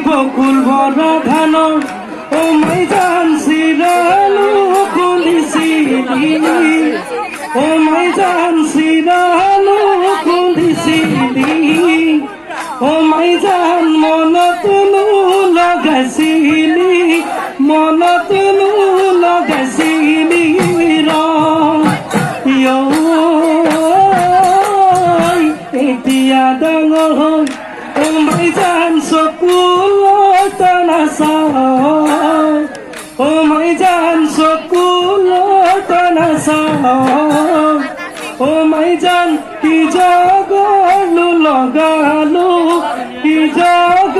বকুল ভরা ধানৰ ও মাই জান চিৰালো খুন্দিছিলি ও মাই জান চিৰালো খুন্দিছিলি ও মাই জান মনতনো লগাইছিলি মনতনো লগাইছিলি ৰং এতিয়া ডাঙৰ হ'ল ও মাই জান চকুলত নাচাওঁ ও মাই জান চকুলত নাচাওঁ ও মাই জান কি জগলো লগালো কি জগ